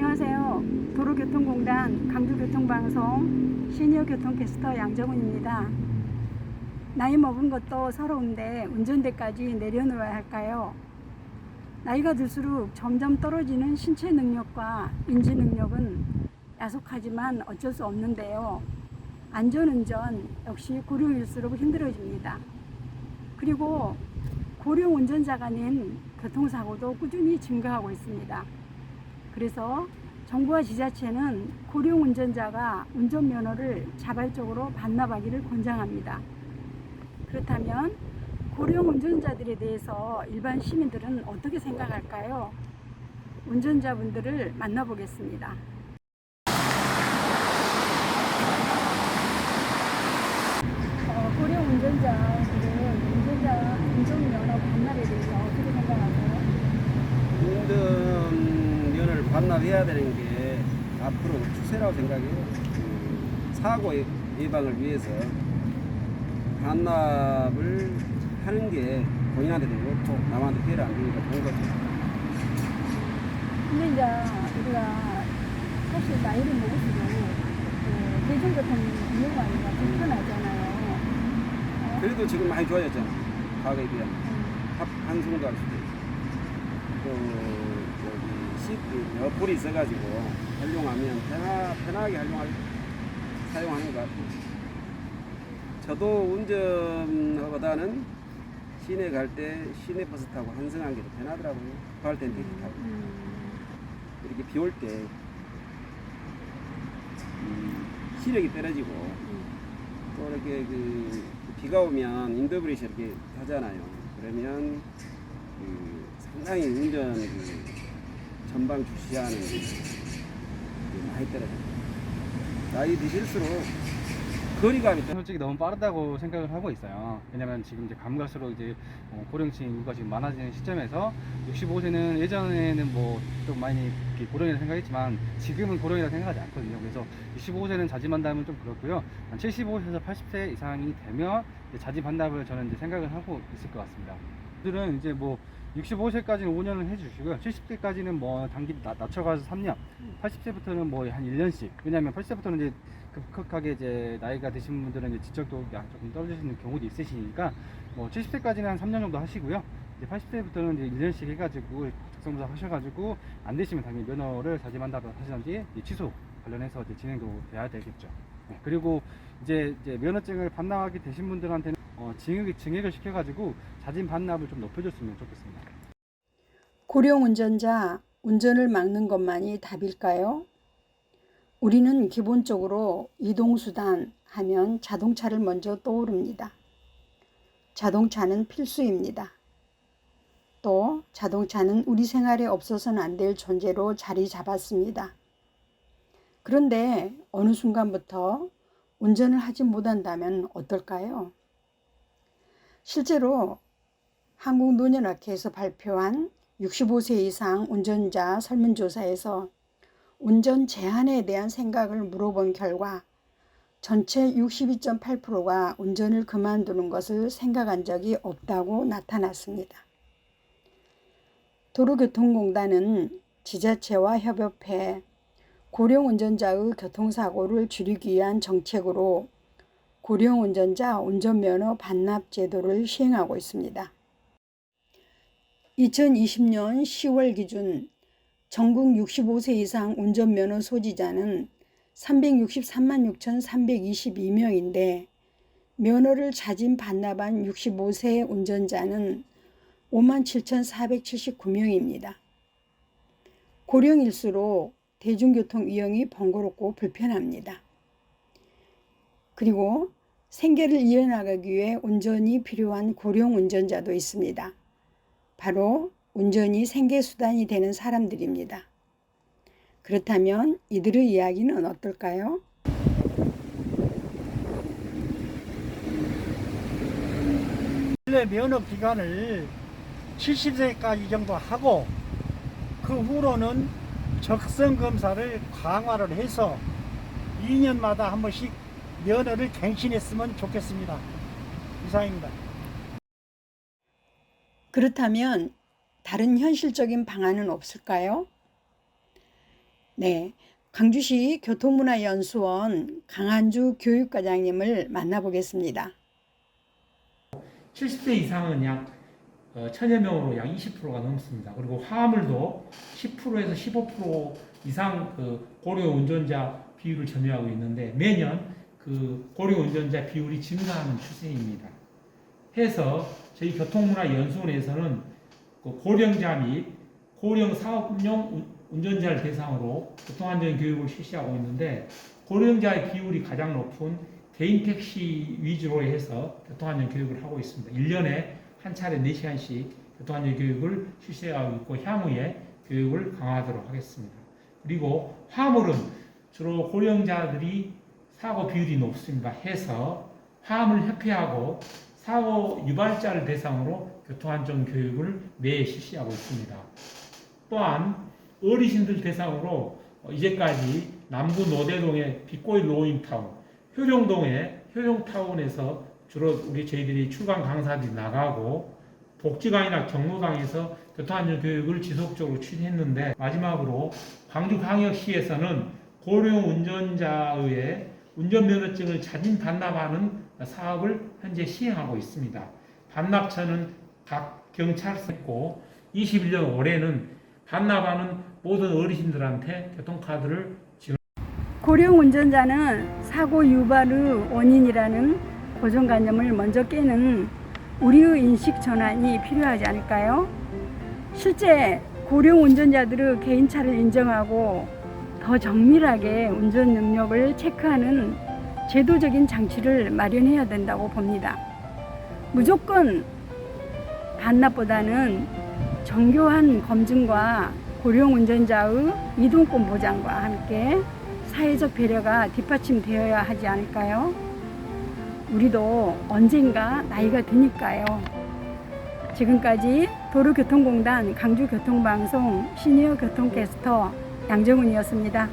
안녕하세요. 도로교통공단 강주교통방송 시니어교통캐스터 양정훈입니다. 나이 먹은 것도 서러운데 운전대까지 내려놓아야 할까요? 나이가 들수록 점점 떨어지는 신체 능력과 인지 능력은 야속하지만 어쩔 수 없는데요. 안전운전 역시 고령일수록 힘들어집니다. 그리고 고령 운전자가 낸 교통사고도 꾸준히 증가하고 있습니다. 그래서 정부와 지자체는 고령 운전자가 운전면허를 자발적으로 반납하기를 권장합니다. 그렇다면 고령 운전자들에 대해서 일반 시민들은 어떻게 생각할까요? 운전자분들을 만나보겠습니다. 고령 운전자들은 운전면허 반납에 대해서 어떻게 생각하세요? 운전면허를 반납해야 되는 게 앞으로 추세라고 생각해요. 사고 예방을 위해서 반납을 하는 게 본인한테도 그렇고 남한테 피해를 안 주니까 좋은 거죠. 근데 이제 우리가 사실 나이를 먹을수록 대중교통 이용하기가 불편하잖아요. 그래도 지금 많이 좋아졌잖아. 과거에 비하면. 한승도 할 수도 있고. 또 여기 어플이 있어가지고 활용하면 편하게 사용하는 것 같아요. 저도 운전보다는 시내 갈 때 시내버스 타고 한승하는 게 더 편하더라고요. 더할 땐 택시 타고. 이렇게 비 올 때 시력이 떨어지고 또 이렇게 비가 오면 인더브레이크 이렇게 하잖아요. 그러면 상당히 운전 전방 주시하는 게 많이 떨어져요. 나이 드실수록 거리감이 솔직히 너무 빠르다고 생각을 하고 있어요. 왜냐면 지금 이제 가면 갈수록 이제 고령층 인구가 지금 많아지는 시점에서 65세는 예전에는 뭐 좀 많이 고령이라고 생각했지만 지금은 고령이라고 생각하지 않거든요. 그래서 65세는 자진 반납은 좀 그렇고요. 한 75세에서 80세 이상이 되면 자진 반납을 저는 이제 생각을 하고 있을 것 같습니다. 들은 이제 뭐 65세까지는 5년을 해주시고요. 70세까지는 뭐 단기 낮춰가서 3년, 80세부터는 뭐 한 1년씩. 왜냐하면 80세부터는 이제 급격하게 이제 나이가 드신 분들은 이제 지적도 조금 떨어지시는 경우도 있으시니까 뭐 70세까지는 한 3년 정도 하시고요. 이제 80세부터는 이제 1년씩 해가지고 적성조사 하셔가지고 안 되시면 당연히 면허를 자진 반납을 하시든지 취소 관련해서 이제 진행도 돼야 되겠죠. 네, 그리고 이제 면허증을 반납하게 되신 분들한테는 증액을 시켜가지고 자진 반납을 좀 높여줬으면 좋겠습니다. 고령 운전자 운전을 막는 것만이 답일까요? 우리는 기본적으로 이동수단 하면 자동차를 먼저 떠오릅니다. 자동차는 필수입니다. 또 자동차는 우리 생활에 없어서는 안 될 존재로 자리 잡았습니다. 그런데 어느 순간부터 운전을 하지 못한다면 어떨까요? 실제로 한국노년학회에서 발표한 65세 이상 운전자 설문조사에서 운전 제한에 대한 생각을 물어본 결과 전체 62.8%가 운전을 그만두는 것을 생각한 적이 없다고 나타났습니다. 도로교통공단은 지자체와 협업해 고령 운전자의 교통사고를 줄이기 위한 정책으로 고령 운전자 운전면허 반납 제도를 시행하고 있습니다. 2020년 10월 기준 전국 65세 이상 운전면허 소지자는 363만 6,322명인데 면허를 자진 반납한 65세 운전자는 5만 7,479명입니다. 고령일수록 대중교통 이용이 번거롭고 불편합니다. 그리고 생계를 이어나가기 위해 운전이 필요한 고령 운전자도 있습니다. 바로 운전이 생계수단이 되는 사람들입니다. 그렇다면 이들의 이야기는 어떨까요? 원래 면허 기간을 70세까지 정도 하고 그 후로는 적성 검사를 강화를 해서 2년마다 한 번씩 면허를 갱신했으면 좋겠습니다. 이상입니다. 그렇다면 다른 현실적인 방안은 없을까요? 네, 광주시 교통문화연수원 강한주 교육과장님을 만나보겠습니다. 70세 이상은 약 1000여 명으로 약 20%가 넘습니다. 그리고 화물도 10%에서 15% 이상 그 고령 운전자 비율을 점유하고 있는데 매년 그 고령 운전자 비율이 증가하는 추세입니다. 해서 저희 교통문화연수원에서는 그 고령자 및 고령 사업용 운전자를 대상으로 교통안전 교육을 실시하고 있는데 고령자의 비율이 가장 높은 개인 택시 위주로 해서 교통안전 교육을 하고 있습니다. 1년에 한 차례 4시간씩 교통안전 교육을 실시하고 있고 향후에 교육을 강화하도록 하겠습니다. 그리고 화물은 주로 고령자들이 사고 비율이 높습니다. 해서 화물협회하고 사고 유발자를 대상으로 교통안전 교육을 매해 실시하고 있습니다. 또한 어르신들 대상으로 이제까지 남구 노대동의 빛고일 로잉타운, 효령동의 효령타운에서 주로 저희들이 출강 강사들이 나가고 복지관이나 경로당에서 교통안전 교육을 지속적으로 추진했는데 마지막으로 광주광역시에서는 고령 운전자의 운전면허증을 자진 반납하는 사업을 현재 시행하고 있습니다. 반납처는 각 경찰서 있고 21년 올해는 반납하는 모든 어르신들한테 교통카드를 고령 운전자는 사고 유발의 원인이라는 고정관념을 먼저 깨는 우리의 인식 전환이 필요하지 않을까요? 실제 고령 운전자들의 개인차를 인정하고 더 정밀하게 운전 능력을 체크하는 제도적인 장치를 마련해야 된다고 봅니다. 무조건 반납보다는 정교한 검증과 고령 운전자의 이동권 보장과 함께 사회적 배려가 뒷받침되어야 하지 않을까요? 우리도 언젠가 나이가 드니까요. 지금까지 도로교통공단 강주교통방송 시니어 교통캐스터 양정훈이었습니다.